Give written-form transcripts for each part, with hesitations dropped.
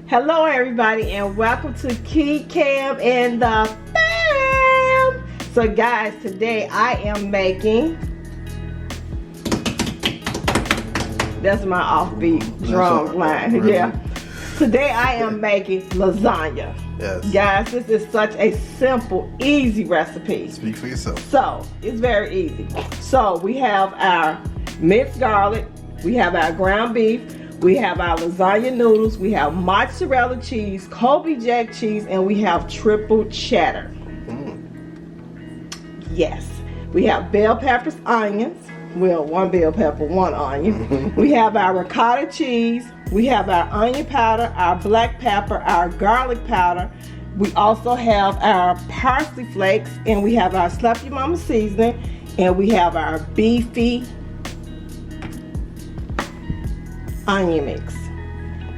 Hello everybody and welcome to Cam and the Fam. So guys, today I am making, that's my offbeat drum line, really? Yeah. Today I am making lasagna. Yes. Guys, this is such a simple, easy recipe. Speak for yourself. So, it's very easy. So, we have our minced garlic, we have our ground beef, we have our lasagna noodles, we have mozzarella cheese, Colby Jack cheese, and we have triple cheddar. Yes. We have bell peppers, onions. Well, one bell pepper, one onion. We have our ricotta cheese. We have our onion powder, our black pepper, our garlic powder. We also have our parsley flakes, and we have our Slap Your Mama seasoning, and we have our beefy onion mix,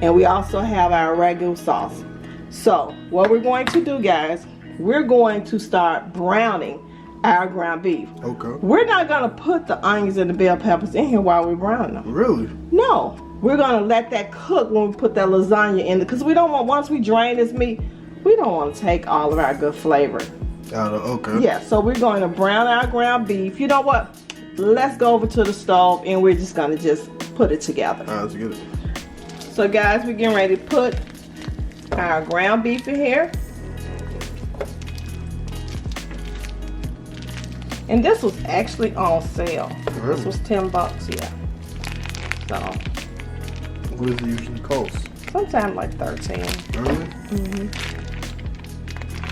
and we also have our regular sauce. So what we're going to do, guys, we're going to start browning our ground beef. Okay. We're not going to put the onions and the bell peppers in here while we're browning them. Really? No, we're going to let that cook when we put that lasagna in, because we don't want, once we drain this meat, we don't want to take all of our good flavor. Okay. Yeah, so we're going to brown our ground beef. You know what? Let's go over to the stove and we're just going to just put it together. All right, let's get it. So guys, we're getting ready to put our ground beef in here. And this was actually on sale. Really? This was $10, yeah. So what does it usually cost? sometime like 13. Really?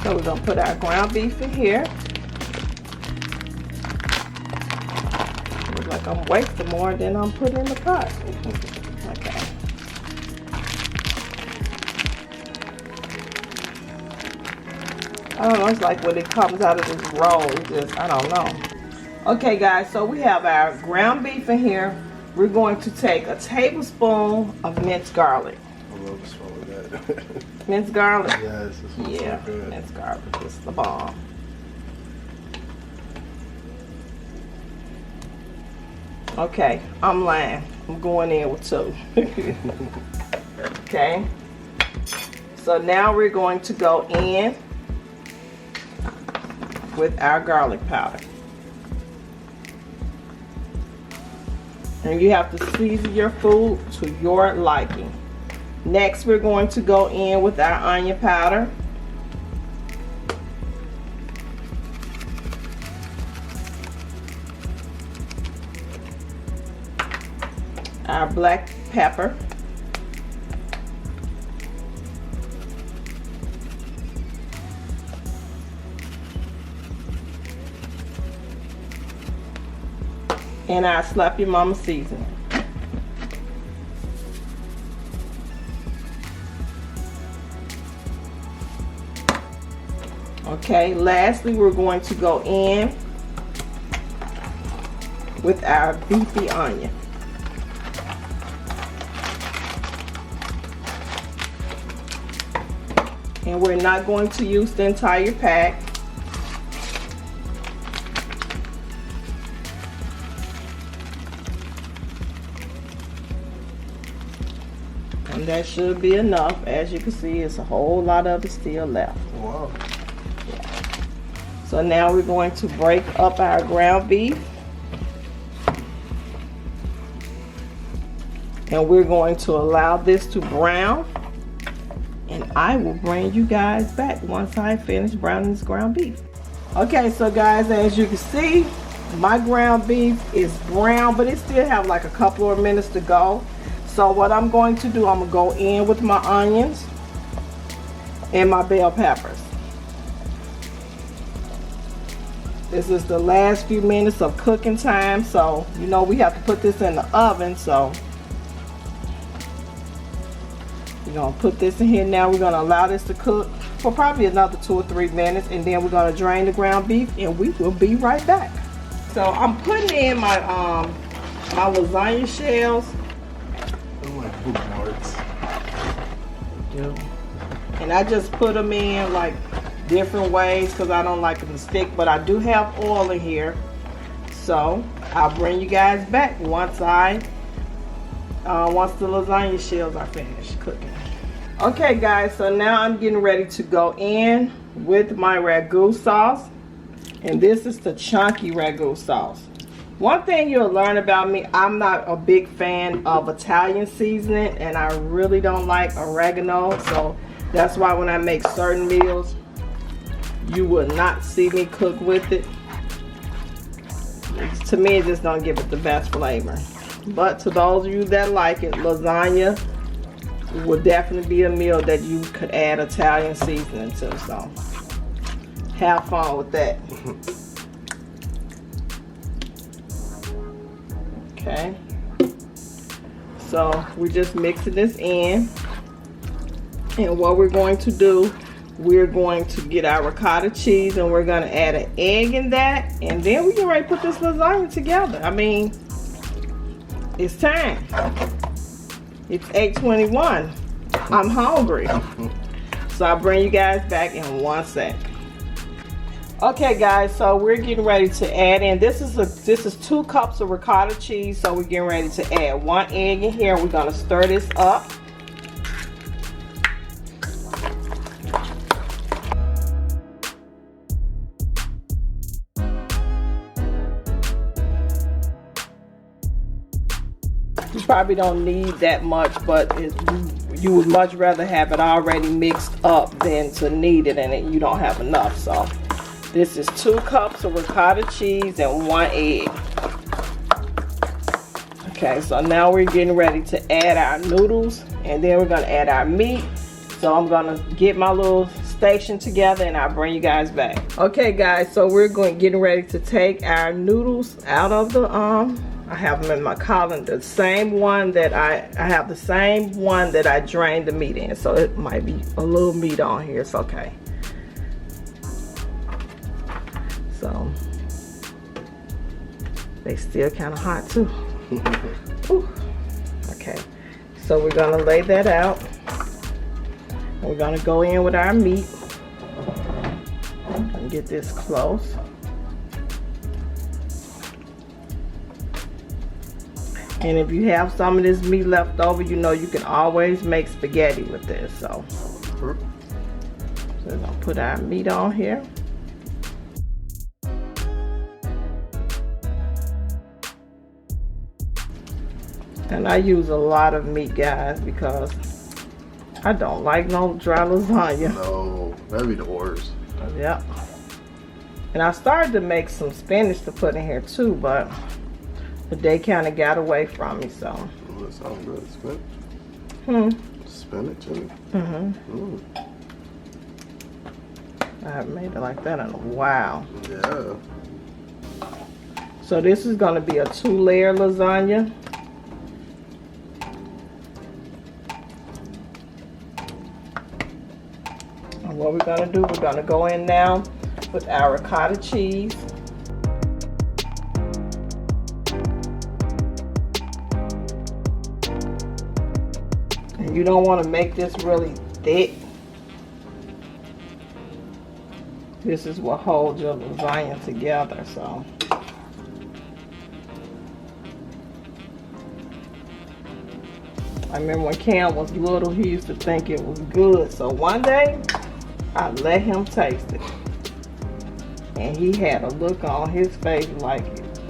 So we're gonna put our ground beef in here. Looks like I'm wasting more than I'm putting in the pot. Okay. I don't know, it's like when it comes out of this roll, it just, I don't know. Okay guys, so we have our ground beef in here. We're going to take a tablespoon of minced garlic. I love the smell of that. Minced garlic? Yes, this is Yeah, so good. minced garlic is the bomb. Okay, I'm lying. I'm going in with 2. Okay. So now we're going to go in with our garlic powder. And you have to season your food to your liking. Next, we're going to go in with our onion powder. Our black pepper. And our Slap Your Mama seasoning. Okay, lastly we're going to go in with our beefy onion. And we're not going to use the entire pack. And that should be enough. As you can see, it's a whole lot of it still left. Wow. Yeah. So now we're going to break up our ground beef. And we're going to allow this to brown. And I will bring you guys back once I finish browning this ground beef. Okay, so guys, as you can see, my ground beef is brown, but it still have like a couple of minutes to go. So what I'm going to do, I'm gonna go in with my onions and my bell peppers. This is the last few minutes of cooking time, so you know we have to put this in the oven. So we're gonna put this in here now. We're gonna allow this to cook for probably another 2 or 3 minutes, and then we're gonna drain the ground beef, and we will be right back. So I'm putting in my my lasagna shells. I like bookmarks. And I just put them in like different ways because I don't like them to stick, but I do have oil in here. So I'll bring you guys back once the lasagna shells are finished cooking. Okay guys, so now I'm getting ready to go in with my ragu sauce. And this is the chunky ragu sauce. One thing you'll learn about me, I'm not a big fan of Italian seasoning, and I really don't like oregano. So that's why when I make certain meals, you will not see me cook with it. To me, it just don't give it the best flavor. But to those of you that like it, lasagna would definitely be a meal that you could add Italian seasoning to. So have fun with that. Okay, so we're just mixing this in, and what we're going to do, we're going to get our ricotta cheese and we're going to add an egg in that, and then we can ready to put this lasagna together. I mean, it's time. It's 8:21. I'm hungry. So I'll bring you guys back in 1 sec. Okay guys, so we're getting ready to add in, this is 2 cups of ricotta cheese, so we're getting ready to add 1 egg in here. We're going to stir this up. You probably don't need that much, but you would much rather have it already mixed up than to need it and you don't have enough. So this is 2 cups of ricotta cheese and 1 egg. Okay, so now we're getting ready to add our noodles, and then we're going to add our meat. So I'm going to get my little station together and I'll bring you guys back. Okay guys, so we're getting ready to take our noodles out of the I have them in my colander. The same one that I have the same one that I drained the meat in, so it might be a little meat on here. It's okay. So they still kind of hot too. Ooh. Okay, so we're gonna lay that out. We're gonna go in with our meat and get this close. And if you have some of this meat left over, you know you can always make spaghetti with this. So we're gonna put our meat on here. And I use a lot of meat, guys, because I don't like no dry lasagna. No, that'd be the worst. Yep. And I started to make some spinach to put in here too, but the day kind of got away from me, so. Oh, that sounds good. Spinach? Spinach in it? I haven't made it like that in a while. Yeah. So this is going to be a 2-layer lasagna. And what we're going to do, we're going to go in now with our ricotta cheese. And you don't want to make this really thick. This is what holds your lasagna together, so. I remember when Cam was little, he used to think it was good. So one day, I let him taste it. And he had a look on his face like,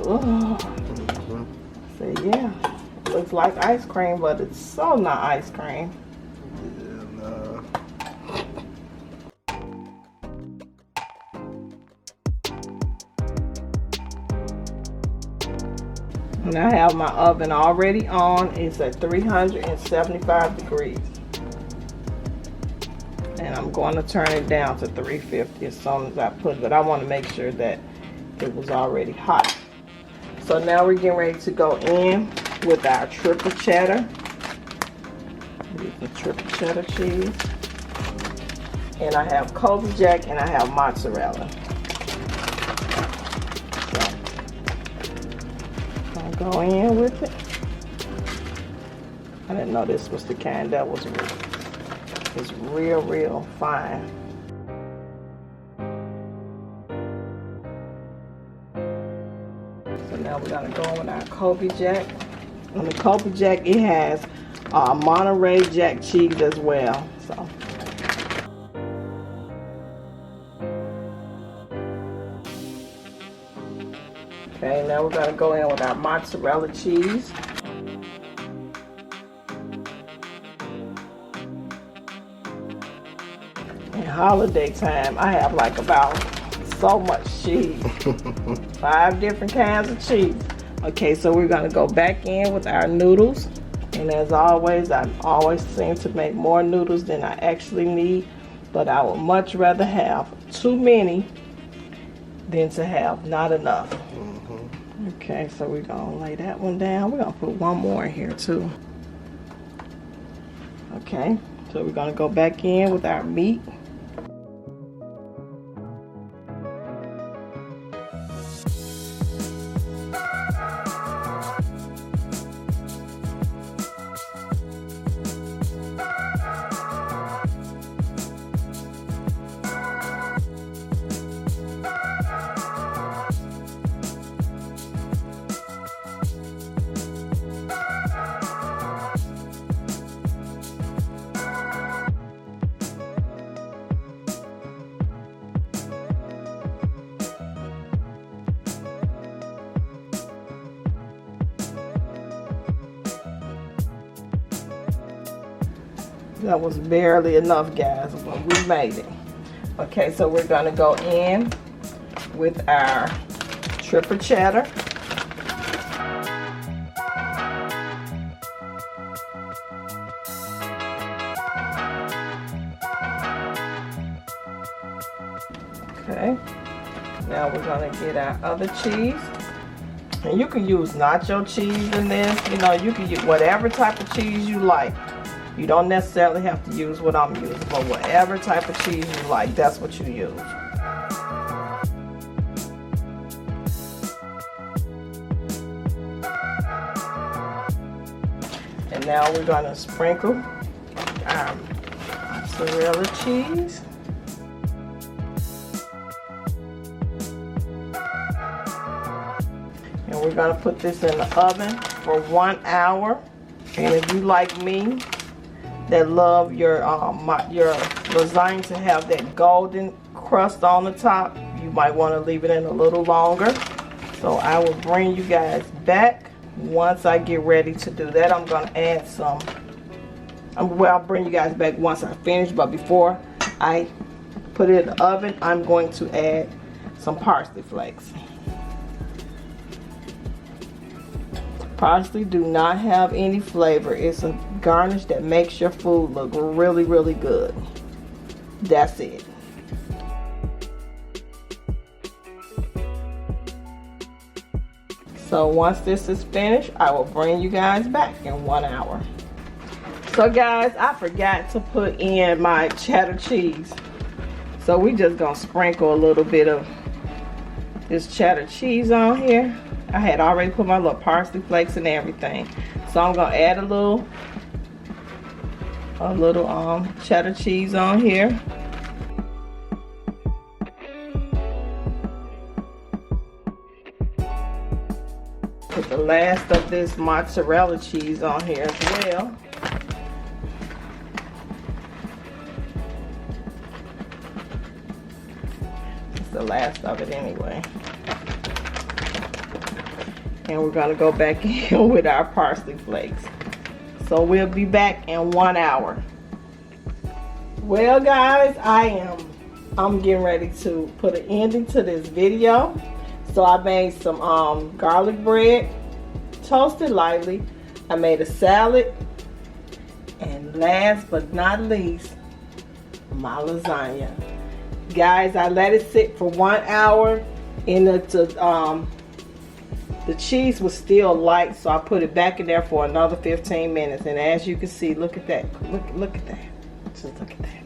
ugh. I said, yeah, it looks like ice cream, but it's so not ice cream. Yeah, nah. And I have my oven already on. It's at 375 degrees. And I'm going to turn it down to 350 as soon as I put it. But I want to make sure that it was already hot. So now we're getting ready to go in with our triple cheddar. The triple cheddar cheese. And I have Kobe Jack and I have mozzarella. Go in with it. I didn't know this was the kind that was real fine. So now we're gonna go with our Kobe Jack. On the Kobe Jack, it has Monterey Jack cheese as well. So. Okay, now we're going to go in with our mozzarella cheese. In holiday time, I have like about so much cheese. 5 different kinds of cheese. Okay, so we're going to go back in with our noodles. And as always, I always seem to make more noodles than I actually need. But I would much rather have too many than to have not enough. Okay, so we're going to lay that one down. We're going to put one more in here too. Okay, so we're going to go back in with our meat. That was barely enough, guys, but we made it. Okay, so we're gonna go in with our triple cheddar. Okay, now we're gonna get our other cheese. And you can use nacho cheese in this. You know, you can use whatever type of cheese you like. You don't necessarily have to use what I'm using, but whatever type of cheese you like, that's what you use. And now we're going to sprinkle our mozzarella cheese. And we're going to put this in the oven for 1 hour. And if you like me, that love your lasagna to have that golden crust on the top, you might want to leave it in a little longer. So I will bring you guys back once I get ready to do that. I'm going to add some, well, I'll bring you guys back once I finish, but before I put it in the oven, I'm going to add some parsley flakes. Parsley do not have any flavor. It's a garnish that makes your food look really, really good. That's it. So once this is finished, I will bring you guys back in 1 hour. So guys, I forgot to put in my cheddar cheese. So we just gonna sprinkle a little bit of this cheddar cheese on here. I had already put my little parsley flakes and everything. So I'm gonna add a little cheddar cheese on here. Put the last of this mozzarella cheese on here as well. It's the last of it anyway. And we're going to go back in with our parsley flakes. So we'll be back in 1 hour. Well guys, I'm getting ready to put an ending to this video. So I made some garlic bread, toasted lightly. I made a salad. And last but not least, my lasagna. Guys, I let it sit for 1 hour in the cheese was still light, so I put it back in there for another 15 minutes. And as you can see, look at that. Look at that. Just look at that.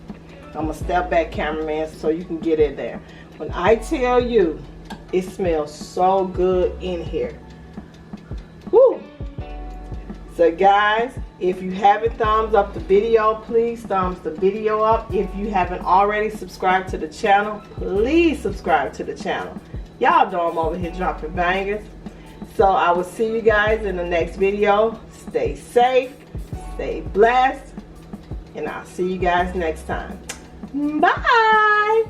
I'm going to step back, cameraman, so you can get in there. When I tell you, it smells so good in here. Woo! So guys, if you haven't thumbs up the video, please thumbs the video up. If you haven't already subscribed to the channel, please subscribe to the channel. Y'all know I'm over here dropping bangers. So I will see you guys in the next video. Stay safe, stay blessed, and I'll see you guys next time. Bye.